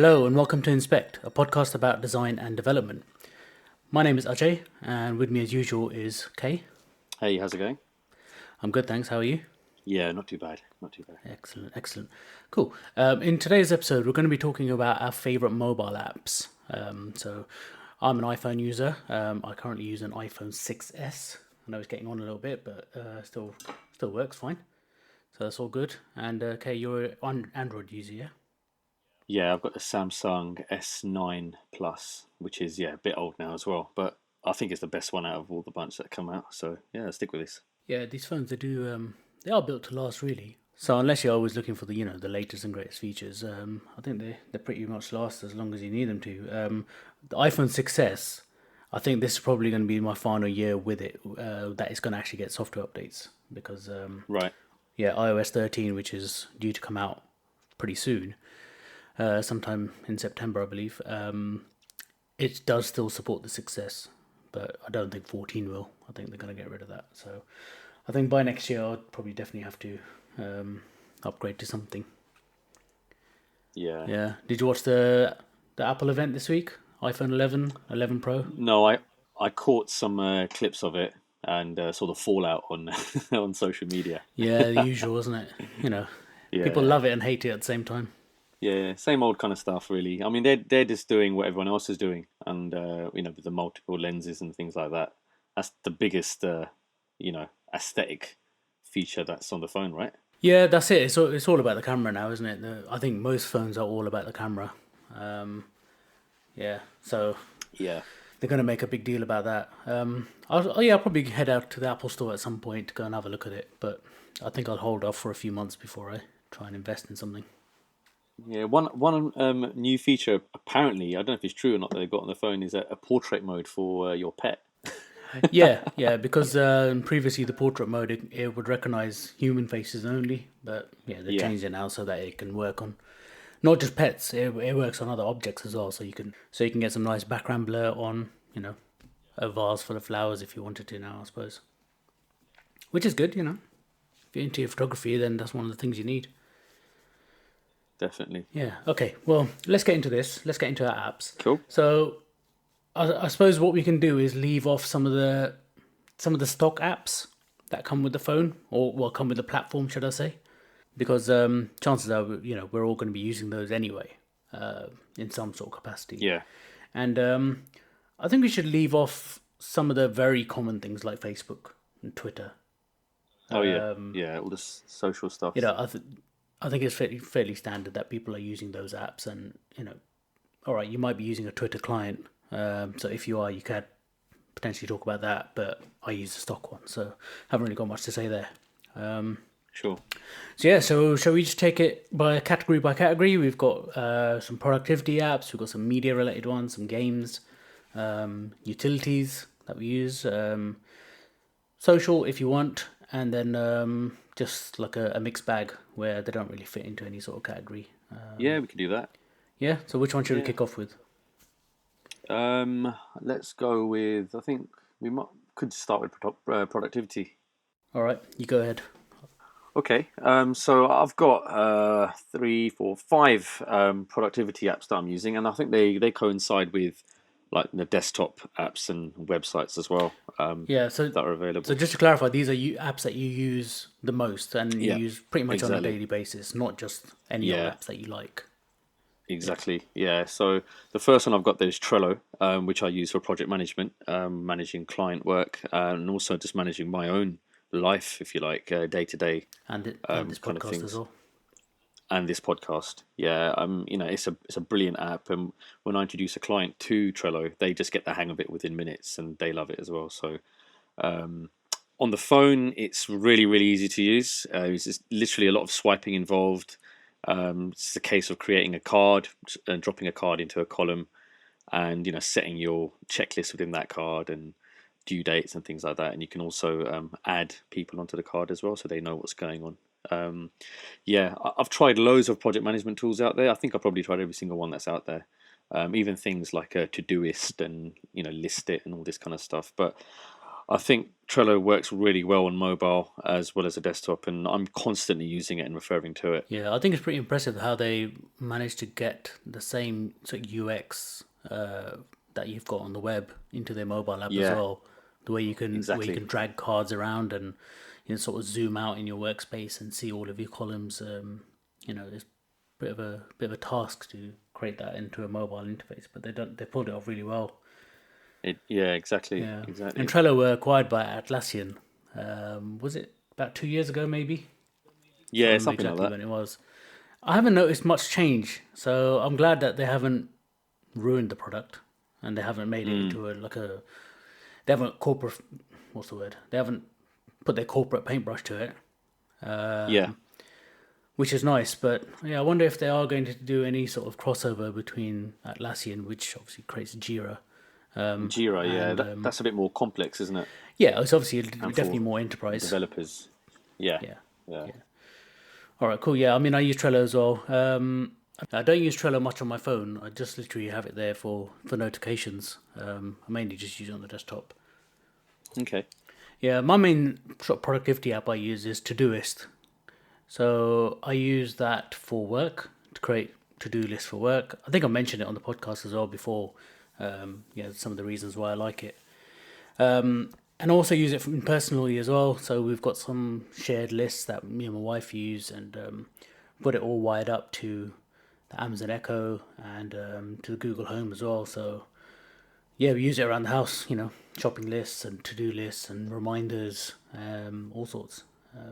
Hello and welcome to Inspect, a podcast about design and development. My name is Ajay, and with me as usual is Kay. Hey, how's it going? I'm good, thanks. How are you? Yeah, not too bad. Not too bad. Excellent, excellent. Cool. In today's episode, we're going to be talking about our favorite mobile apps. So, I'm an iPhone user. I currently use an iPhone 6S. I know it's getting on a little bit, but still works fine. So that's all good. And Kay, you're an Android user, yeah? Yeah, I've got the Samsung S9 Plus, which is a bit old now as well, but I think it's the best one out of all the bunch that come out. So yeah, stick with this. Yeah, these phones they are built to last really. So unless you're always looking for the latest and greatest features, I think they pretty much last as long as you need them to. The iPhone 6s, I think this is probably going to be my final year with it. That it's going to actually get software updates because Right. yeah, iOS 13, which is due to come out pretty soon, sometime in September, I believe. It does still support the 6s, but I don't think 14 will. I think they're going to get rid of that. So I think by next year I'll probably definitely have to upgrade to something. Yeah. Yeah. Did you watch the Apple event this week? iPhone 11, 11 Pro. No, I caught some clips of it and saw the fallout on on social media. Yeah, the usual, isn't it? You know, people Yeah. love it and hate it at the same time. Yeah, same old kind of stuff, really. I mean, they're just doing what everyone else is doing, and with the multiple lenses and things like that. That's the biggest, aesthetic feature that's on the phone, right? Yeah, that's it. It's all about the camera now, isn't it? I think most phones are all about the camera. Um, yeah, so Yeah, they're going to make a big deal about that. I'll probably head out to the Apple store at some point to go and have a look at it, but I think I'll hold off for a few months before I try and invest in something. yeah. One new feature apparently, I don't know if it's true or not, that they've got on the phone is a portrait mode for your pet. Yeah, because previously the portrait mode it would recognize human faces only, but yeah, they Yeah, changed it now so that it can work on not just pets. It works on other objects as well, so you can get some nice background blur on a vase full of flowers if you wanted to now, I suppose. Which is good. If you're into your photography, then that's one of the things you need. definitely. Yeah. Okay. Well, let's get into this. Let's get into our apps. Cool. So I suppose what we can do is leave off some of the stock apps that come with the phone, or well, come with the platform, should I say? Because chances are, we're all going to be using those anyway, in some sort of capacity. Yeah. And I think we should leave off some of the very common things like Facebook and Twitter. Oh yeah, yeah. All this social stuff. I think it's fairly standard that people are using those apps, and all right, you might be using a Twitter client, so if you are, you can potentially talk about that. But I use a stock one, so haven't really got much to say there. Sure. So yeah, so shall we just take it by category? We've got some productivity apps, we've got some media related ones, some games, utilities that we use, social if you want, and then just like a mixed bag where they don't really fit into any sort of category. Yeah, we can do that. Yeah. So which one should we Yeah. kick off with? Let's go with. I think we could start with productivity. All right, you go ahead. Okay. So I've got three, four, five productivity apps that I'm using, and I think they coincide with like the desktop apps and websites as well. Yeah. So That are available. just to clarify, these are apps that you use the most and you Yeah, use pretty much on a exactly. daily basis, not just any old Yeah, apps that you like. exactly. Yeah. So the first one I've got there is Trello, which I use for project management, managing client work, and also just managing my own life, if you like, day to day And this kind of podcast as things. well. And this podcast, yeah, it's a brilliant app. And when I introduce a client to Trello, they just get the hang of it within minutes, and they love it as well. So on the phone, it's really, really easy to use. It's just literally a lot of swiping involved. It's a case of creating a card and dropping a card into a column, and setting your checklist within that card and due dates and things like that. And you can also add people onto the card as well, so they know what's going on. Yeah, I've tried loads of project management tools out there. I think I've probably tried every single one that's out there. Even things like a Todoist and List It and all this kind of stuff. But I think Trello works really well on mobile as well as a desktop, and I'm constantly using it and referring to it. Yeah, I think it's pretty impressive how they managed to get the same sort of UX that you've got on the web into their mobile app as Yeah, well. The way you can where you exactly. can drag cards around and sort of zoom out in your workspace and see all of your columns. It's a bit of a task to create that into a mobile interface, but they pulled it off really well. Yeah, exactly, Yeah, and exactly. Trello were acquired by Atlassian. Was it about 2 years ago, maybe? Can't Yeah, remember something like exactly that. when it was. I haven't noticed much change, so I'm glad that they haven't ruined the product and they haven't made it Mm, into they haven't corporate, what's the word? They haven't put their corporate paintbrush to it, yeah, which is nice. But yeah, I wonder if they are going to do any sort of crossover between Atlassian, which obviously creates Jira, Jira. Yeah, and that's a bit more complex, isn't it? yeah, it's obviously And definitely for more enterprise. developers, yeah, Yeah, yeah. yeah. All right, cool. Yeah, I mean, I use Trello as well. I don't use Trello much on my phone. I just literally have it there for notifications. I mainly just use it on the desktop. Okay. Yeah, my main sort of productivity app I use is Todoist. So I use that for work to create to-do lists for work. I think I mentioned it on the podcast as well before. Some of the reasons why I like it. And I also use it personally as well. So we've got some shared lists that me and my wife use, and got it all wired up to the Amazon Echo and to the Google Home as well. So yeah, we use it around the house. Shopping lists and to-do lists and reminders, all sorts.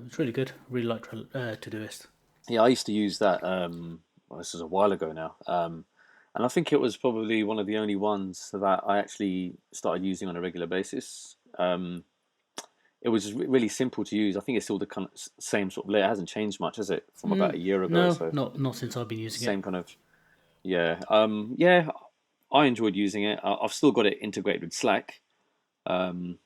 It's really good. Really like Todoist. Yeah, I used to use that. Well, this was a while ago now, and I think it was probably one of the only ones that I actually started using on a regular basis. It was really simple to use. I think it's still the kind of same sort of layer. It hasn't changed much, has it, from about a year ago or No, so? not since I've been using it. Same kind of, yeah. Yeah, I enjoyed using it. I've still got it integrated with Slack, um,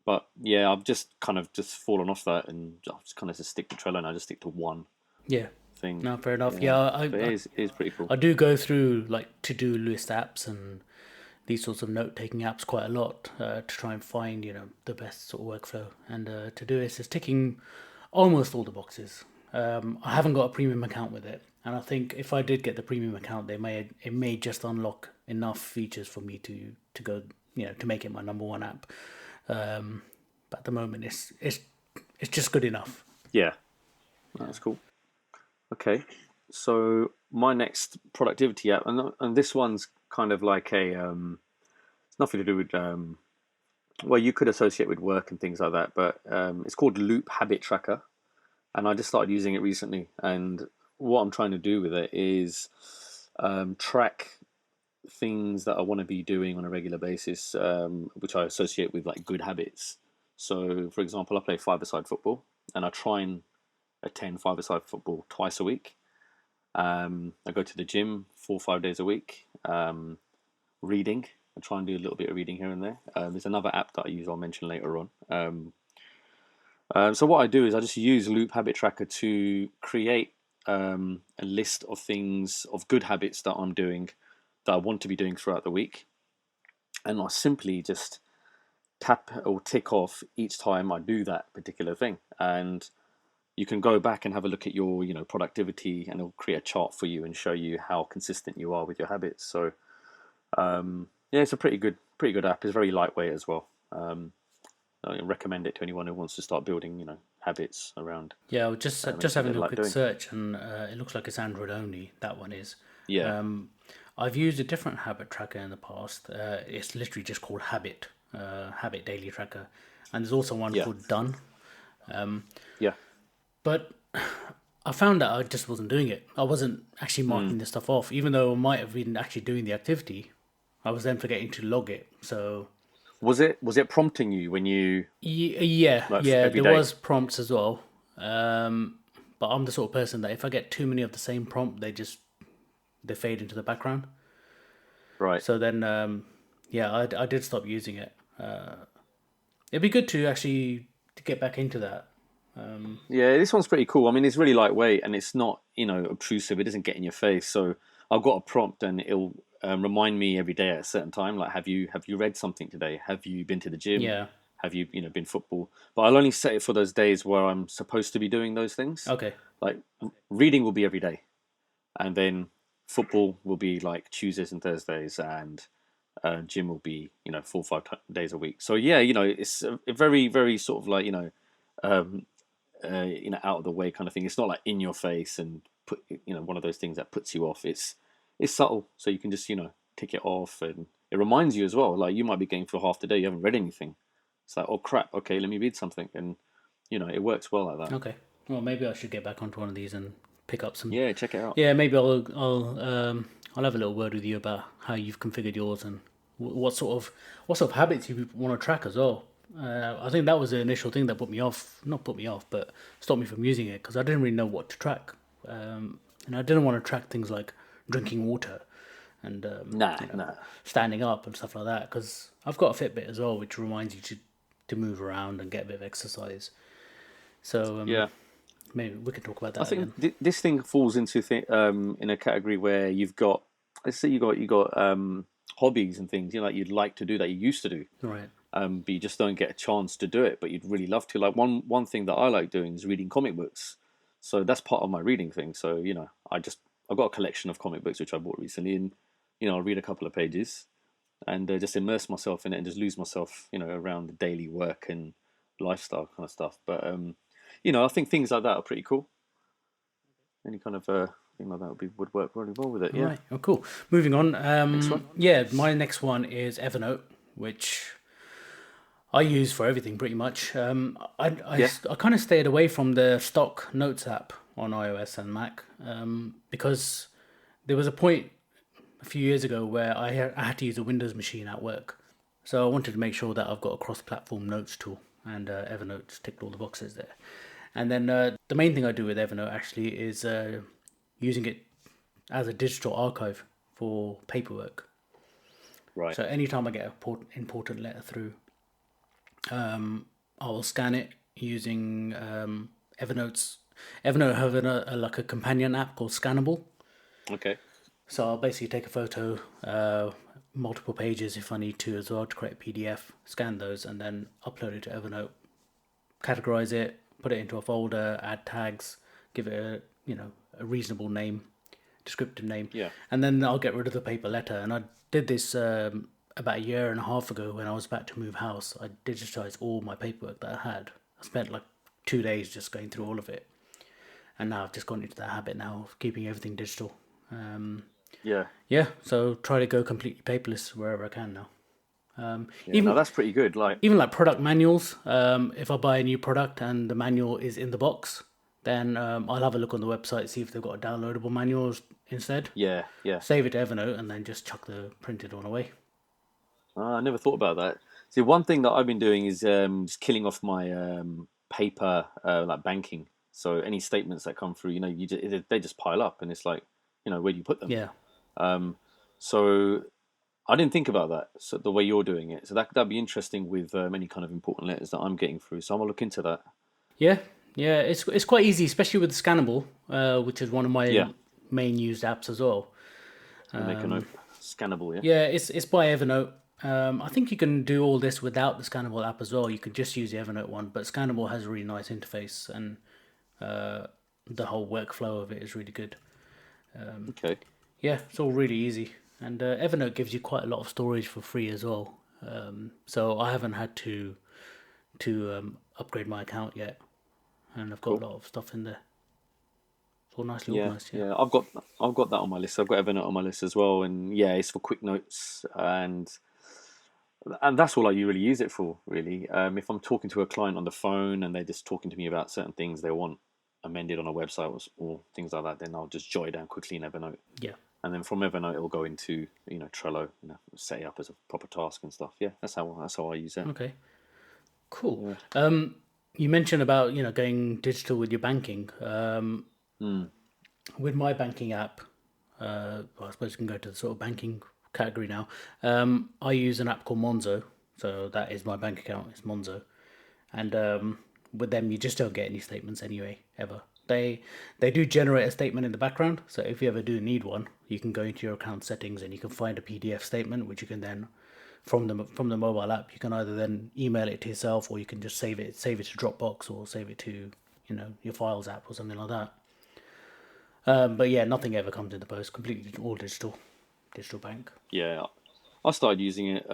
but yeah, I've just kind of just fallen off that, and I've just kind of just stick to Trello, and I just stick to one Yeah, thing. no, fair enough. Yeah, Yeah, but it is pretty cool. I do go through like to-do list apps and these sorts of note-taking apps quite a lot to try and find the best sort of workflow. And Todoist is ticking almost all the boxes. I haven't got a premium account with it, and I think if I did get the premium account, it may just unlock enough features for me to go to make it my number one app. But at the moment, it's just good enough. Yeah, that's cool. Okay, so my next productivity app, and this one's kind of like it's nothing to do with well, you could associate with work and things like that, but it's called Loop Habit Tracker, and I just started using it recently. And what I'm trying to do with it is track things that I want to be doing on a regular basis, which I associate with like good habits. So, for example, I play five-a-side football, and I try and attend five-a-side football twice a week. I go to the gym 4 or 5 days a week. Reading, I try and do a little bit of reading here and there. There's another app that I use. I'll mention later on. So what I do is I just use Loop Habit Tracker to create a list of things of good habits that I'm doing that I want to be doing throughout the week, and I simply just tap or tick off each time I do that particular thing. And you can go back and have a look at your productivity, and it'll create a chart for you and show you how consistent you are with your habits. So yeah, it's a pretty good app. It's very lightweight as well. I recommend it to anyone who wants to start building habits around Yeah, I was just something they having a like quick doing. search, and it looks like it's Android only. That one is. Yeah, Um, I've used a different habit tracker in the past. It's literally just called Habit Daily Tracker, and there's also one yeah, called Done. yeah. But I found that I just wasn't doing it. I wasn't actually Mm. marking the stuff off, even though I might have been actually doing the activity. I was then forgetting to log it. So Was it prompting you when you yeah, like yeah, every there day? was prompts as well. But I'm the sort of person that if I get too many of the same prompt, they fade into the background. Right. So then, yeah, I did stop using it. It'd be good to actually to get back into that. Yeah, this one's pretty cool. I mean, it's really lightweight and it's not obtrusive. It doesn't get in your face. So I've got a prompt and it'll remind me every day at a certain time. Like, have you read something today? Have you been to the gym? Yeah, have you been football? But I'll only set it for those days where I'm supposed to be doing those things. Okay. Like reading will be every day, and then football will be like Tuesdays and Thursdays, and gym will be 4 or 5 days a week. So yeah, it's a very very sort of like um, out of the way kind of thing. It's not like in your face and put one of those things that puts you off. It's subtle, so you can just tick it off, and it reminds you as well. Like you might be going for half the day, you haven't read anything. It's like, oh crap, okay, let me read something, and it works well like that. Okay. Well, maybe I should get back onto one of these and pick up some. Yeah, check it out. Yeah, maybe I'll have a little word with you about how you've configured yours and what sort of habits you want to track as well. I think that was the initial thing that not put me off, but stopped me from using it because I didn't really know what to track. And I didn't want to track things like drinking water and Nah. standing up and stuff like that because I've got a Fitbit as well, which reminds you to move around and get a bit of exercise. So Yeah. maybe we can talk about that I think again. this thing falls into in a category where you've got, let's say you got hobbies and things like you'd like to do that you used to do, Right. but you just don't get a chance to do it, but you'd really love to. Like one thing that I like doing is reading comic books, so that's part of my reading thing. So I've got a collection of comic books which I bought recently, and I'll read a couple of pages and just immerse myself in it and just lose myself around the daily work and lifestyle kind of stuff. But I think things like that are pretty cool. Any kind of thing like that would work really well with it. Yeah. Right. Oh, cool. Moving on. Next one. Yeah, my next one is Evernote, which I use for everything pretty much. I kind of stayed away from the stock Notes app on iOS and Mac because there was a point a few years ago where I had to use a Windows machine at work. So I wanted to make sure that I've got a cross-platform notes tool, and Evernote ticked all the boxes there. And then the main thing I do with Evernote actually is using it as a digital archive for paperwork. Right. So anytime I get an important letter through, I will scan it using Evernote's. Evernote have like a companion app called Scannable. Okay. So I'll basically take a photo, multiple pages if I need to as well to create a PDF, scan those, and then upload it to Evernote, categorize it, put it into a folder, add tags, give it a reasonable name, descriptive name, Yeah. and then I'll get rid of the paper letter. And I did this about a year and a half ago when I was about to move house. I digitized all my paperwork that I had. I spent like 2 days just going through all of it, and now I've just gone into that habit now of keeping everything digital. Yeah. Yeah, so try to go completely paperless wherever I can now. Yeah. Now that's pretty good. Like. Even like product manuals, if I buy a new product and the manual is in the box, then I'll have a look on the website, see if they've got a downloadable manual instead. Yeah. Yeah. Save it to Evernote and then just chuck the printed one away. I never thought about that. See, one thing that I've been doing is just killing off my paper like banking. So any statements that come through, they just pile up, and it's like, where do you put them? Yeah. So I didn't think about that. So the way you're doing it, so that'd be interesting with any kind of important letters that I'm getting through. So I'm gonna look into that. Yeah, it's quite easy, especially with Scannable, which is one of my main used apps as well. I'll make a note. Scannable, yeah. Yeah, it's by Evernote. I think you can do all this without the Scannable app as well. You could just use the Evernote one, but Scannable has a really nice interface, and the whole workflow of it is really good. Okay. Yeah, it's all really easy, and Evernote gives you quite a lot of storage for free as well. So I haven't had to upgrade my account yet, and I've got a lot of stuff in there. It's all nicely organised. Yeah. I've got that on my list. I've got Evernote on my list as well, and yeah, it's for quick notes, and that's all I really use it for. Really, if I'm talking to a client on the phone and they're just talking to me about certain things they want amended on a website or things like that, then I'll just jot it down quickly in Evernote. Yeah. And then from Evernote, it'll go into Trello, set it up as a proper task and stuff. Yeah, that's how I use it. Okay. Cool. Yeah. You mentioned about going digital with your banking. With my banking app, well, I suppose you can go to the sort of banking category now. I use an app called Monzo, so that is my bank account. It's Monzo, and with them, you just don't get any statements anyway, ever. They do generate a statement in the background, so if you ever do need one, you can go into your account settings and you can find a PDF statement, which you can then from the mobile app. You can either then email it to yourself, or you can just save it to Dropbox, or save it to your Files app or something like that. But yeah, nothing ever comes in the post. Completely all digital bank. Yeah, I started using it.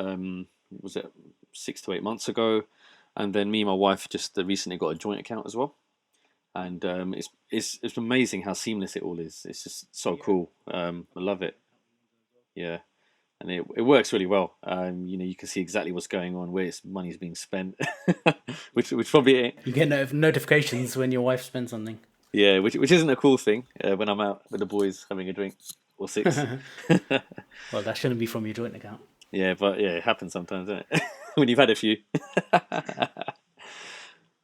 Was it 6 to 8 months ago? And then me and my wife just recently got a joint account as well. And it's amazing how seamless it all is. It's just so cool. I love it. Yeah, and it works really well. You can see exactly what's going on, where its money's being spent, which probably You get notifications when your wife spends something. yeah, which isn't a cool thing when I'm out with the boys having a drink or six. Well, that shouldn't be from your joint account. Yeah, but yeah, it happens sometimes, doesn't it? When you've had a few.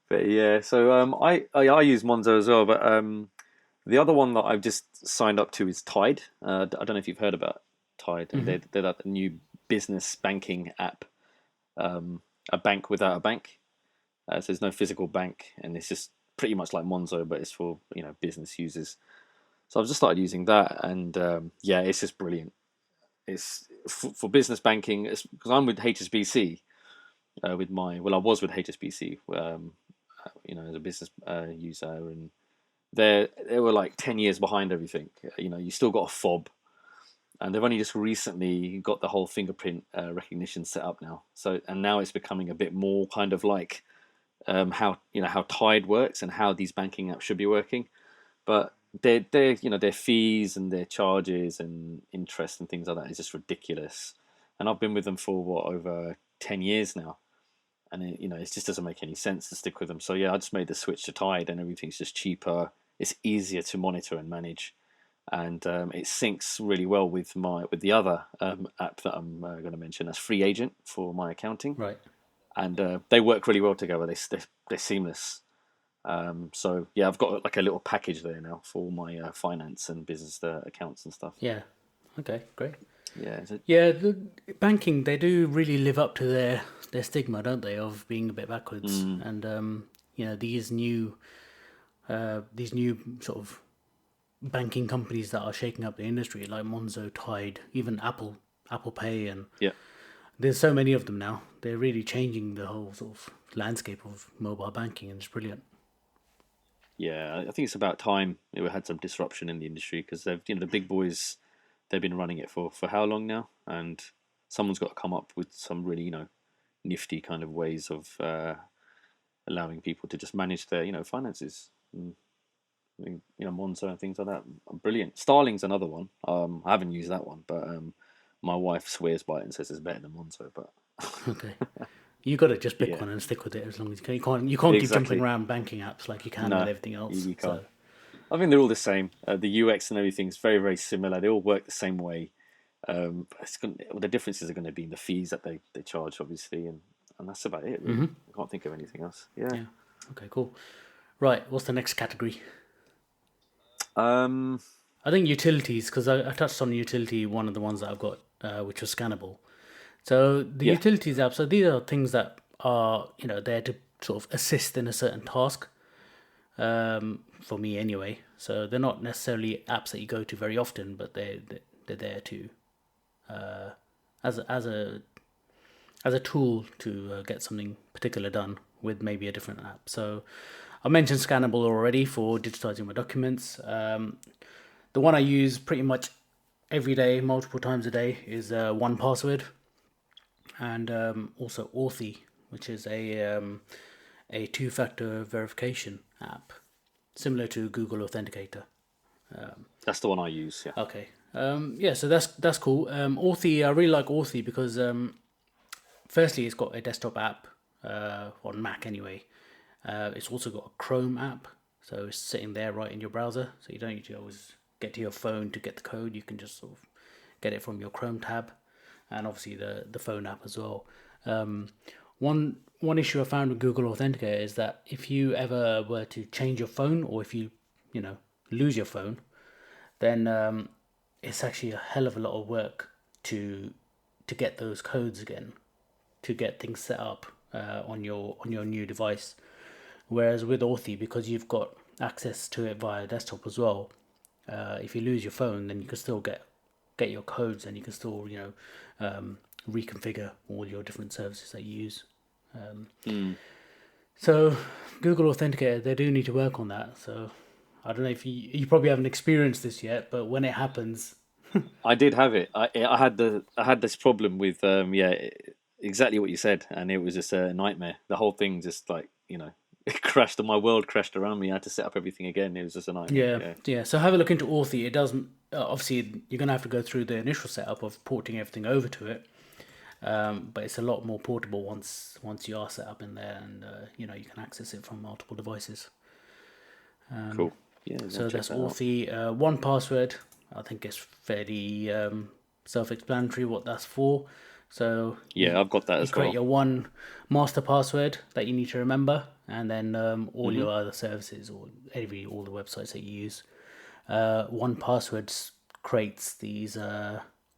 But yeah, so I use Monzo as well, but the other one that I've just signed up to is Tide. I don't know if you've heard about Tide, and they're that new business banking app, a bank without a bank. So there's no physical bank, and it's just pretty much like Monzo, but it's for business users. So I've just started using that, and yeah, it's just brilliant. It's for business banking, because I'm with HSBC. I was with HSBC, as a business user, and they were like 10 years behind everything. You still got a fob, and they've only just recently got the whole fingerprint recognition set up now. So, and now it's becoming a bit more kind of like how Tide works and how these banking apps should be working. But their fees and their charges and interest and things like that is just ridiculous. And I've been with them for over 10 years now, and it just doesn't make any sense to stick with them. So yeah, I just made the switch to Tide, and everything's just cheaper. It's easier to monitor and manage, and it syncs really well with the other app that I'm going to mention. That's Free Agent for my accounting, Right. and they work really well together. They're seamless. So yeah, I've got like a little package there now for all my finance and business accounts and stuff. Yeah. Okay. Great. Yeah, Yeah, the banking, they do really live up to their stigma, don't they, of being a bit backwards. And these new sort of banking companies that are shaking up the industry, like Monzo, Tide, even Apple Pay, and yeah, there's so many of them now. They're really changing the whole sort of landscape of mobile banking, and it's brilliant. yeah. I think it's about time we had some disruption in the industry, because the big boys, they've been running it for how long now, and someone's got to come up with some really nifty kind of ways of allowing people to just manage their finances. And, Monzo and things like that are brilliant. Starling's another one. I haven't used that one, but my wife swears by it and says it's better than Monzo. But Okay. You got to just pick yeah, one and stick with it as long as you can. You can't keep jumping exactly. around banking apps like you can with No, everything else. you can't. So I think they're all the same. The UX and everything is very, very similar. They all work the same way. The differences are going to be in the fees that they charge, obviously, and that's about it. Really. I can't think of anything else. Yeah. yeah. Okay. Cool. Right. What's the next category? Um. I think utilities, because I touched on utility, one of the ones that I've got, which was Scannable. So the Yeah. utilities app, so these are things that are there to sort of assist in a certain task. For me anyway. So they're not necessarily apps that you go to very often, but they're there to as a tool to get something particular done with maybe a different app. So I mentioned Scannable already for digitizing my documents. The one I use pretty much every day, multiple times a day, is 1Password, and also Authy, which is a two-factor verification app, similar to Google Authenticator. That's the one I use. Yeah. Okay. Yeah, so that's cool. Authy, I really like Authy because firstly, it's got a desktop app on Mac anyway. It's also got a Chrome app, so it's sitting there right in your browser, so you don't need to always get to your phone to get the code. You can just sort of get it from your Chrome tab, and obviously the phone app as well. One issue I found with Google Authenticator is that if you ever were to change your phone, or if you lose your phone, then it's actually a hell of a lot of work to get those codes again, to get things set up on your new device. Whereas with Authy, because you've got access to it via desktop as well, if you lose your phone, then you can still get your codes, and you can still reconfigure all your different services that you use. Mm. So Google Authenticator, they do need to work on that. So I don't know if you probably haven't experienced this yet, but when it happens, I did have it. I had this problem with exactly what you said, and it was just a nightmare. The whole thing just like it crashed, and my world crashed around me. I had to set up everything again. It was just a nightmare. yeah, Yeah, yeah. So have a look into Authy. It doesn't obviously you're gonna have to go through the initial setup of porting everything over to it, but it's a lot more portable once you are set up in there, and you can access it from multiple devices. cool. Yeah, I'll So check that's that out. Authy. One password. I think it's fairly self-explanatory what that's for. So Yeah, I've got that you as create well. your one master password that you need to remember, and then all Hmm. your other services or all the websites that you use. One password creates these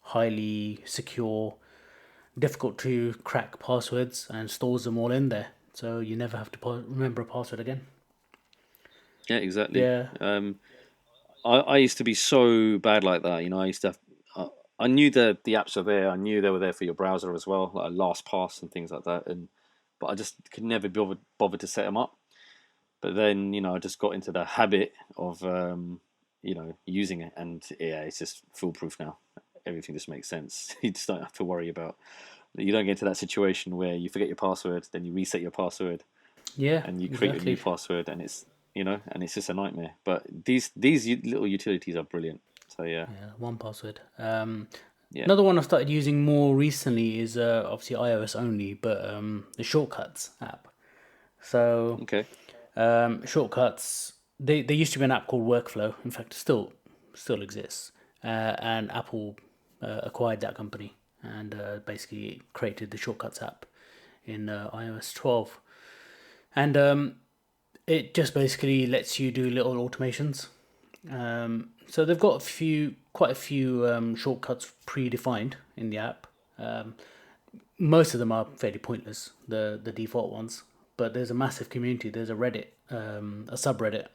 highly secure, difficult to crack passwords and stores them all in there. So you never have to remember a password again. Yeah, exactly. Yeah, I used to be so bad like that. I used to have, I knew the apps are there. I knew they were there for your browser as well, like LastPass and things like that. But I just could never be bothered to set them up. But then I just got into the habit of using it, and yeah, it's just foolproof now. Everything just makes sense. You just don't have to worry about. You don't get into that situation where you forget your password, then you reset your password, yeah, and you create a new exactly. password, and it's just a nightmare. But these little utilities are brilliant. So yeah, Yeah, one password. yeah, Another one I started using more recently is obviously iOS only, but the Shortcuts app. So okay, Shortcuts, they used to be an app called Workflow. In fact, it still exists. And Apple acquired that company and basically created the Shortcuts app in iOS 12. And it just basically lets you do little automations. So they've got quite a few shortcuts predefined in the app. Um, Most of them are fairly pointless, the default ones. But there's a massive community. There's a subreddit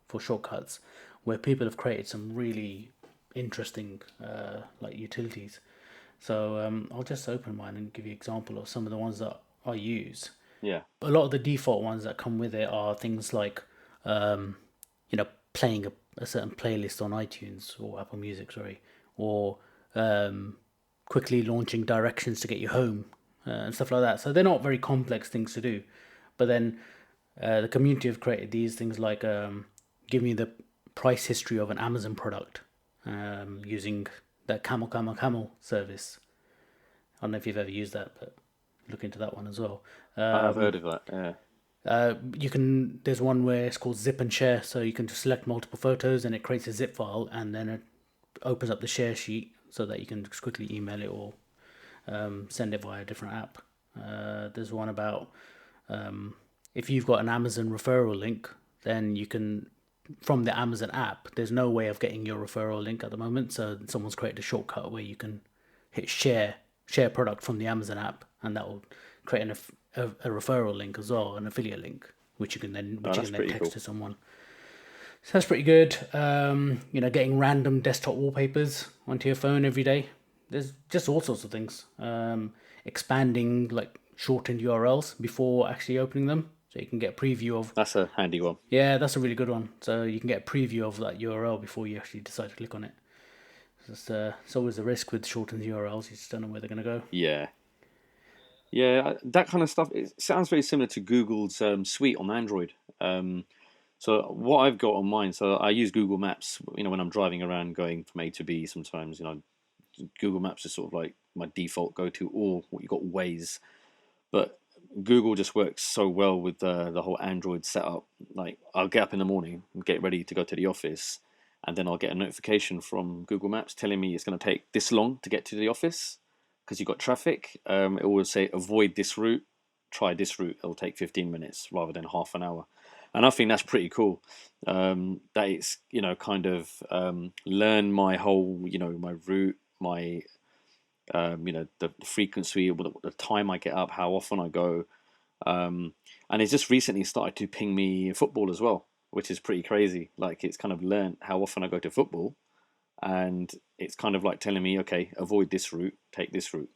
for shortcuts, where people have created some really interesting like utilities. So I'll just open mine and give you an example of some of the ones that I use. yeah, A lot of the default ones that come with it are things like, um, playing a certain playlist on iTunes or Apple Music, sorry, or um, quickly launching directions to get you home and stuff like that. So they're not very complex things to do. But then the community have created these things like give me the price history of an Amazon product using that Camel service. I don't know if you've ever used that, but look into that one as well. I have heard of that. Yeah, You can. There's one where it's called Zip and Share, so you can just select multiple photos and it creates a zip file, and then it opens up the share sheet so that you can just quickly email it or send it via a different app. There's one about if you've got an Amazon referral link, then you can from the Amazon app. There's no way of getting your referral link at the moment, so someone's created a shortcut where you can hit share product from the Amazon app, and that will create a referral link as well, an affiliate link, which you can then oh, that's pretty text cool. to someone. So that's pretty good. Getting random desktop wallpapers onto your phone every day. There's just all sorts of things. Expanding like shortened URLs before actually opening them, so you can get a preview of. That's a handy one. Yeah, that's a really good one. So you can get a preview of that URL before you actually decide to click on it. It's always a risk with shortened URLs. You just don't know where they're going to go. Yeah, yeah, that kind of stuff. It sounds very similar to Google's Suite on Android. So what I've got on mine, so I use Google Maps. When I'm driving around, going from A to B. Sometimes, Google Maps is sort of like my default go-to, or what you got Waze. But Google just works so well with the whole Android setup. Like I'll get up in the morning and get ready to go to the office, and then I'll get a notification from Google Maps telling me it's going to take this long to get to the office because you've got traffic. It will say avoid this route, try this route. It'll take 15 minutes rather than half an hour. And I think that's pretty cool. That it's kind of learn my whole my route, my the frequency, the time I get up, how often I go, and it's just recently started to ping me football as well, which is pretty crazy. Like it's kind of learned how often I go to football, and it's kind of like telling me, okay, avoid this route, take this route.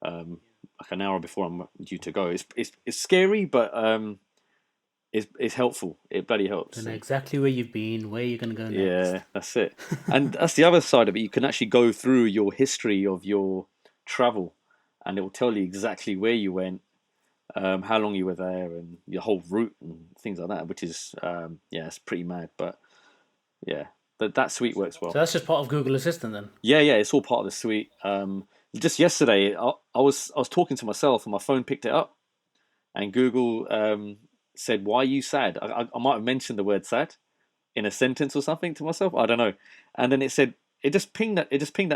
like an hour before I'm due to go. It's scary, but it's helpful. It bloody helps. To know exactly where you've been, where you're going to go next. Yeah, that's it. And that's the other side of it. You can actually go through your history of your travel, and it will tell you exactly where you went, how long you were there, and your whole route and things like that. Which is, it's pretty mad. But yeah, that suite works well. So that's just part of Google Assistant then? Yeah, it's all part of the suite. Just yesterday, I was talking to myself, and my phone picked it up, and Google said, "Why are you sad?" I might have mentioned the word "sad" in a sentence or something to myself. I don't know. And then it said, it just pinged at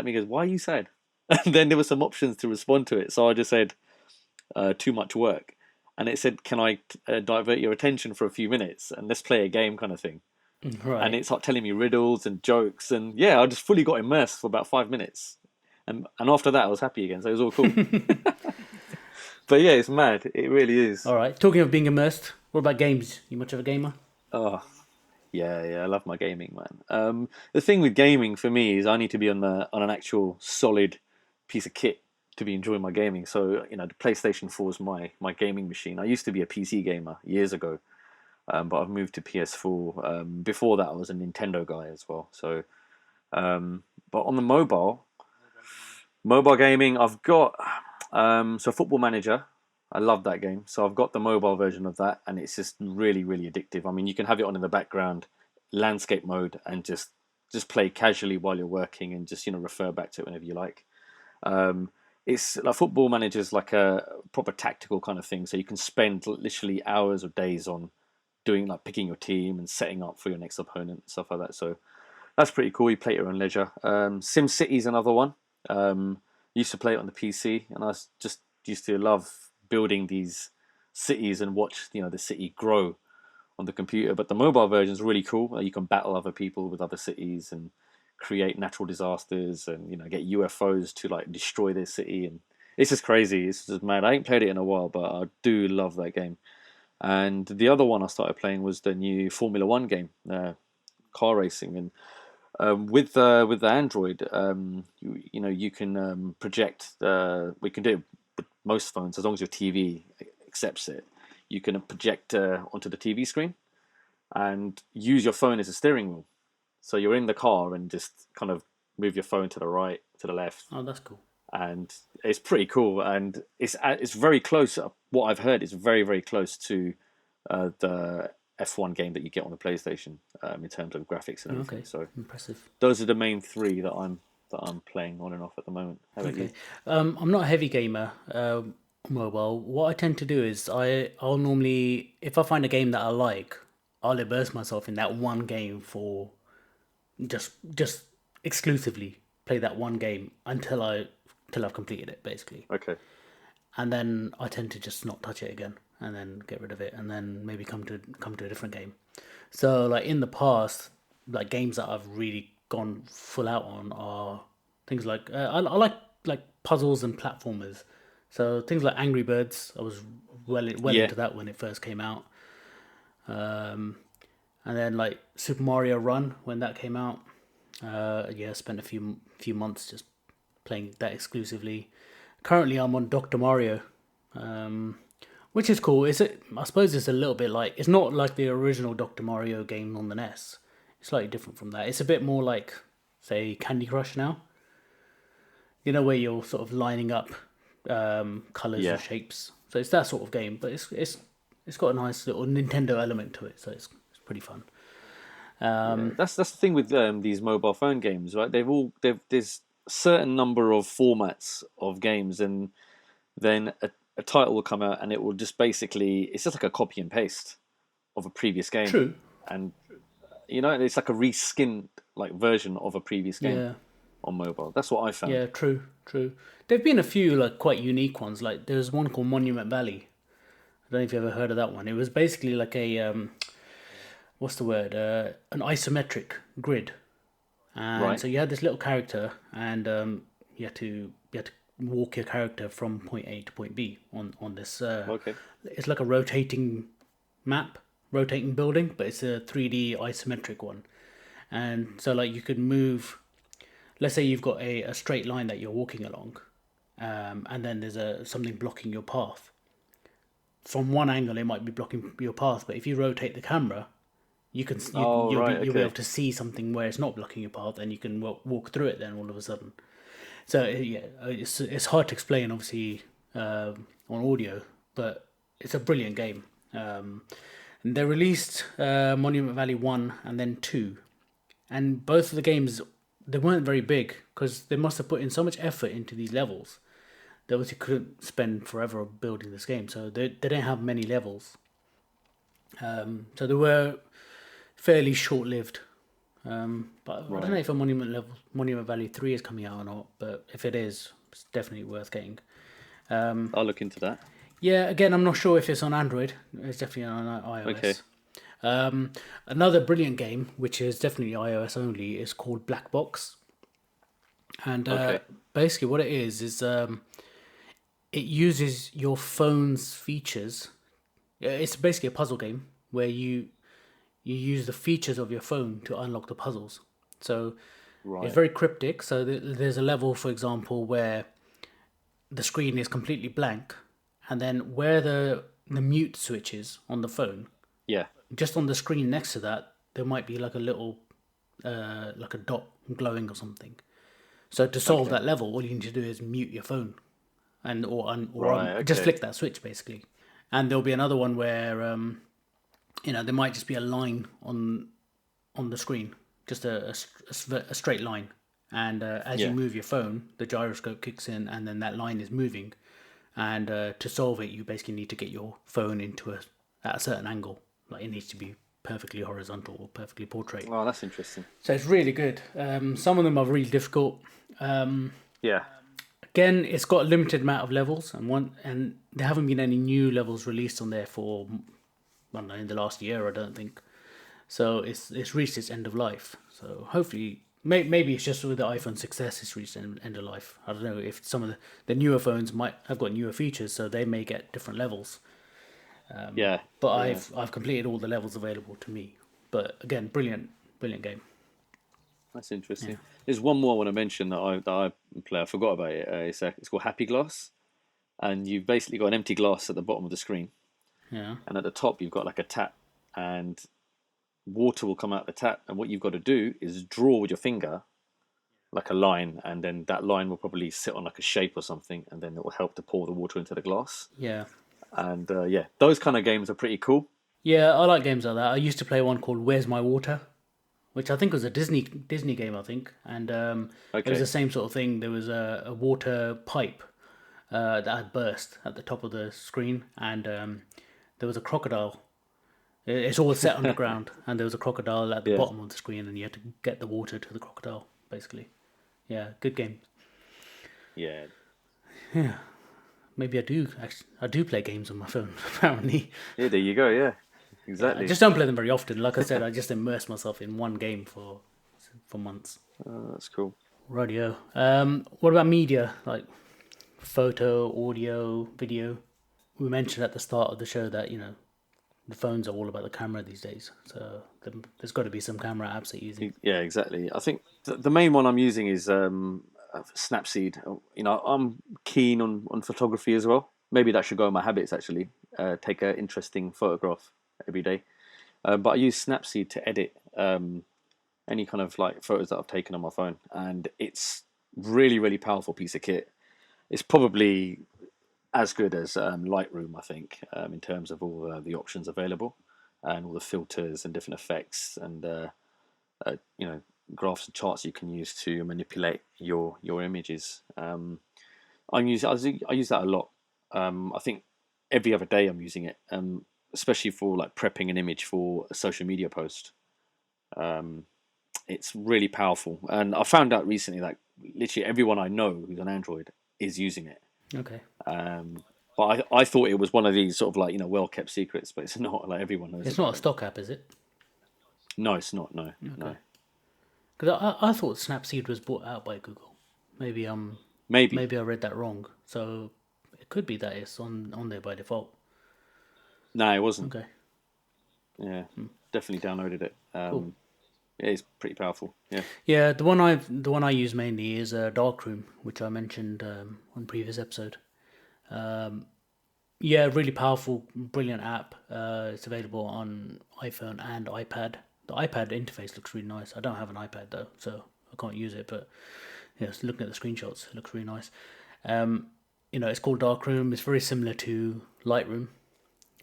me. Goes, "Why are you sad?" And then there were some options to respond to it. So I just said, "Too much work." And it said, "Can I divert your attention for a few minutes and let's play a game," kind of thing. Right. And it's like telling me riddles and jokes, and I just fully got immersed for about 5 minutes, and after that I was happy again. So it was all cool. But yeah, it's mad. It really is. All right. Talking of being immersed, what about games? You much of a gamer? Oh, yeah. I love my gaming, man. The thing with gaming for me is I need to be on an actual solid piece of kit to be enjoying my gaming. So the PlayStation 4 is my gaming machine. I used to be a PC gamer years ago. But I've moved to PS4. Before that, I was a Nintendo guy as well. So, but on the mobile gaming, I've got Football Manager. I love that game. So I've got the mobile version of that, and it's just really, really addictive. I mean, you can have it on in the background, landscape mode, and just play casually while you're working, and just refer back to it whenever you like. It's like Football Manager is like a proper tactical kind of thing. So you can spend literally hours or days on doing like picking your team and setting up for your next opponent and stuff like that. So that's pretty cool. You play at your own leisure. SimCity is another one. Used to play it on the PC, and I just used to love building these cities and watch the city grow on the computer. But the mobile version is really cool. You can battle other people with other cities and create natural disasters, and get UFOs to like destroy their city, and it's just crazy. It's just mad. I ain't played it in a while, but I do love that game. And the other one I started playing was the new Formula One game, car racing. And with the Android, you can project. We can do it with most phones as long as your TV accepts it. You can project onto the TV screen and use your phone as a steering wheel. So you're in the car and just kind of move your phone to the right, to the left. Oh, that's cool. And it's pretty cool, and it's very close. What I've heard is very, very close to the F1 game that you get on the PlayStation in terms of graphics and everything. Okay. So impressive. Those are the main three that I'm playing on and off at the moment. How about you? I'm not a heavy gamer. Mobile. What I tend to do is I'll normally, if I find a game that I like, I'll immerse myself in that one game for just exclusively play that one game until I've completed it, basically. Okay. And then I tend to just not touch it again, and then get rid of it, and then maybe come to a different game. So like in the past, like games that I've really gone full out on are things like I like puzzles and platformers. So things like Angry Birds, I was well Yeah. into that when it first came out. And then like Super Mario Run when that came out. I spent a few months just playing that exclusively. Currently, I'm on Dr. Mario, which is cool. I suppose it's a little bit like, it's not like the original Dr. Mario game on the NES. It's slightly different from that. It's a bit more like, say, Candy Crush now. Where you're sort of lining up colors Yeah. and shapes. So it's that sort of game, but it's got a nice little Nintendo element to it. So it's pretty fun. That's the thing with these mobile phone games, right? There's a certain number of formats of games, and then a title will come out, and it will just basically, it's just like a copy and paste of a previous game. True. And it's like a reskinned like version of a previous game. Yeah. On mobile. That's what I found. Yeah, true. There've been a few like quite unique ones. Like there's one called Monument Valley. I don't know if you ever heard of that one. It was basically like a what's the word? An isometric grid. And Right. so you had this little character, and you had to walk your character from point A to point B on this. Okay. It's like a rotating map, rotating building, but it's a 3D isometric one. And so like you could move. Let's say you've got a straight line that you're walking along, and then there's something blocking your path. From one angle, it might be blocking your path, but if you rotate the camera, Oh, right. you'll be able Okay. to see something where it's not blocking your path, and you can walk through it. Then all of a sudden, so yeah, it's hard to explain, obviously, on audio, but it's a brilliant game. And they released Monument Valley 1 and then 2, and both of the games, they weren't very big because they must have put in so much effort into these levels. They obviously couldn't spend forever building this game, so they don't have many levels. So they were fairly short lived. But I don't know Right. if a Monument Valley 3 is coming out or not, but if it is, it's definitely worth getting. I'll look into that. Yeah, again, I'm not sure if it's on Android. It's definitely on Okay. iOS. Another brilliant game, which is definitely iOS only, is called Black Box. And Okay. basically, what it is it uses your phone's features. It's basically a puzzle game where you use the features of your phone to unlock the puzzles. So it's Right. very cryptic. So there's a level, for example, where the screen is completely blank, and then where the mute switch is on the phone, Yeah. just on the screen next to that, there might be like a little, like a dot glowing or something. So to solve Okay. that level, all you need to do is mute your phone, and Right. just Okay. flick that switch basically. And there'll be another one where there might just be a line on the screen, just a straight line. And as you Yeah. move your phone, the gyroscope kicks in, and then that line is moving. And to solve it, you basically need to get your phone at a certain angle. Like it needs to be perfectly horizontal or perfectly portrait. Oh, that's interesting. So it's really good. Some of them are really difficult. Yeah. Again, it's got a limited amount of levels, and there haven't been any new levels released on there for, I don't know, in the last year, I don't think. So it's reached its end of life. So hopefully, maybe it's just with the iPhone success, it's reached end of life. I don't know if some of the newer phones might have got newer features, so they may get different levels. Yeah. But Yeah. I've completed all the levels available to me. But again, brilliant game. That's interesting. There's one more I want to mention that I play. I forgot about it. It's called Happy Glass, and you've basically got an empty glass at the bottom of the screen, Yeah, and at the top you've got like a tap, and water will come out the tap, and what you've got to do is draw with your finger like a line, and then that line will probably sit on like a shape or something, and then it will help to pour the water into the glass. yeah, And yeah, those kind of games are pretty cool. yeah. I like games like that. I used to play one called Where's My Water, which I think was a Disney game, I think, and it was the Okay. same sort of thing. There was a water pipe that had burst at the top of the screen, and there was a crocodile. It's all set underground, and there was a crocodile at the Yeah. bottom of the screen, and you had to get the water to the crocodile, basically. Yeah, good game. Yeah. Maybe I do. Actually, I do play games on my phone. Apparently, Yeah. There you go. Yeah. yeah, I Exactly. just don't play them very often. Like I said, I just immerse myself in one game for months. That's cool. Radio. What about media like photo, audio, video? We mentioned at the start of the show that the phones are all about the camera these days. So there's got to be some camera apps that you're using. Yeah, exactly. I think the main one I'm using is Snapseed. I'm keen on photography as well. Maybe that should go in my habits actually. Take an interesting photograph every day. But I use Snapseed to edit any kind of like photos that I've taken on my phone, and it's really really powerful piece of kit. It's probably as good as Lightroom, I think, in terms of all the options available and all the filters and different effects and uh, you know graphs and charts you can use to manipulate your images. I use that a lot. I think every other day I'm using it, especially for like prepping an image for a social media post. Um, it's really powerful, and I found out recently that literally everyone I know who's on Android is using it. Okay. But I thought it was one of these sort of like well kept secrets, but it's not. Like everyone knows It's about not a it. stock app, is it? No, it's not. No, Okay. no. Because I thought Snapseed was bought out by Google. Maybe Maybe. maybe I read that wrong. So it could be that it's on there by default. No, it wasn't. Okay. Yeah, definitely downloaded it. Cool. it's pretty powerful. Yeah. Yeah, the one I use mainly is Darkroom, which I mentioned on previous episode. Yeah, really powerful, brilliant app. It's available on iPhone and iPad. The iPad interface looks really nice. I don't have an iPad though, so I can't use it. But yes, looking at the screenshots, it looks really nice. Um, it's called Darkroom. It's very similar to Lightroom,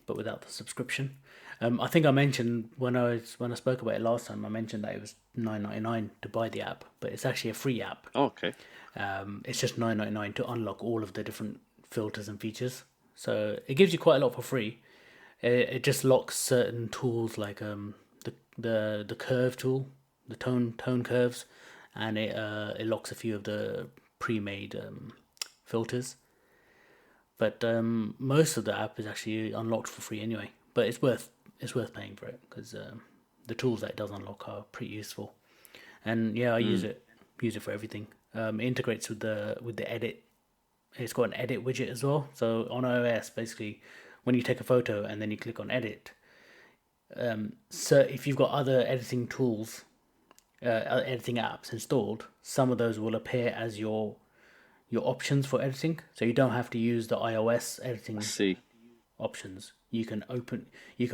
but without the subscription. I think I mentioned when I spoke about it last time. I mentioned that it was $9.99 to buy the app, but it's actually a free app. Oh, okay. It's just $9.99 to unlock all of the different filters and features. So it gives you quite a lot for free. It just locks certain tools like the curve tool, the tone curves, and it locks a few of the pre-made filters. But most of the app is actually unlocked for free anyway. But it's worth paying for it because the tools that it does unlock are pretty useful. And yeah, I use it for everything. It integrates with the edit. It's got an edit widget as well. So on iOS, basically, when you take a photo and then you click on edit, so if you've got other editing tools, editing apps installed, some of those will appear as your options for editing. So you don't have to use the iOS editing I see. options. You can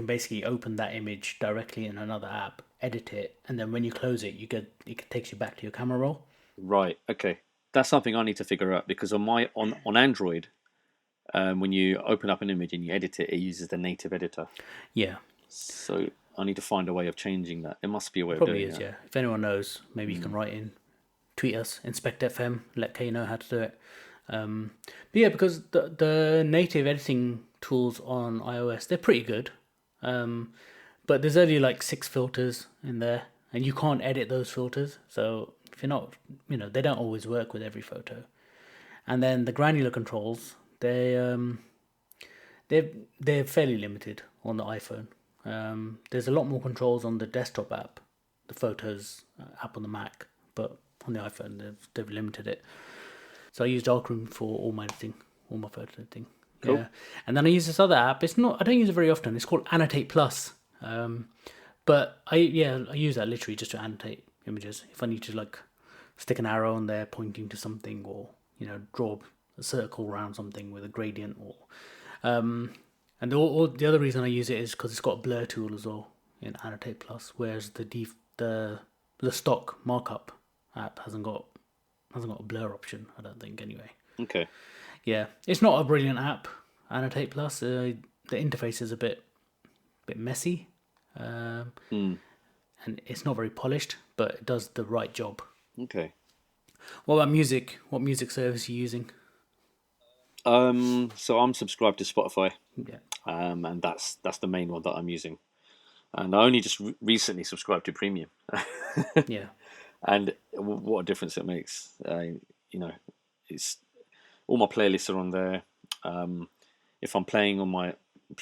basically open that image directly in another app, edit it, and then when you close it, it takes you back to your camera roll. Right. Okay. That's something I need to figure out because on Android, when you open up an image and you edit it, it uses the native editor. Yeah, So I need to find a way of changing that. There must be a way of probably doing is. that. Yeah, if anyone knows, maybe you can write in, tweet us, Inspect FM, let Kay know how to do it. But yeah, because the native editing tools on iOS, they're pretty good. But there's only like 6 filters in there, and you can't edit those filters. So if you're not, they don't always work with every photo. And then the granular controls, they're fairly limited on the iPhone. There's a lot more controls on the desktop app, the Photos app on the Mac, but on the iPhone they've limited it. So I use Darkroom for all my editing, all my photo editing. Cool. Yeah, and then I use this other app. I don't use it very often. It's called Annotate Plus. But I use that literally just to annotate images. If I need to like stick an arrow on there pointing to something, or draw a circle around something with a gradient, or and the other reason I use it is because it's got a blur tool as well in Annotate Plus, whereas the stock markup app hasn't got a blur option. I don't think anyway. Okay. Yeah, it's not a brilliant app, Annotate Plus. The interface is a bit messy, and it's not very polished, but it does the right job. Okay. What about music? What music service are you using? So I'm subscribed to Spotify, Yeah, and that's the main one that I'm using. And I only just recently subscribed to Premium, yeah, and what a difference it makes. It's all my playlists are on there. If I'm playing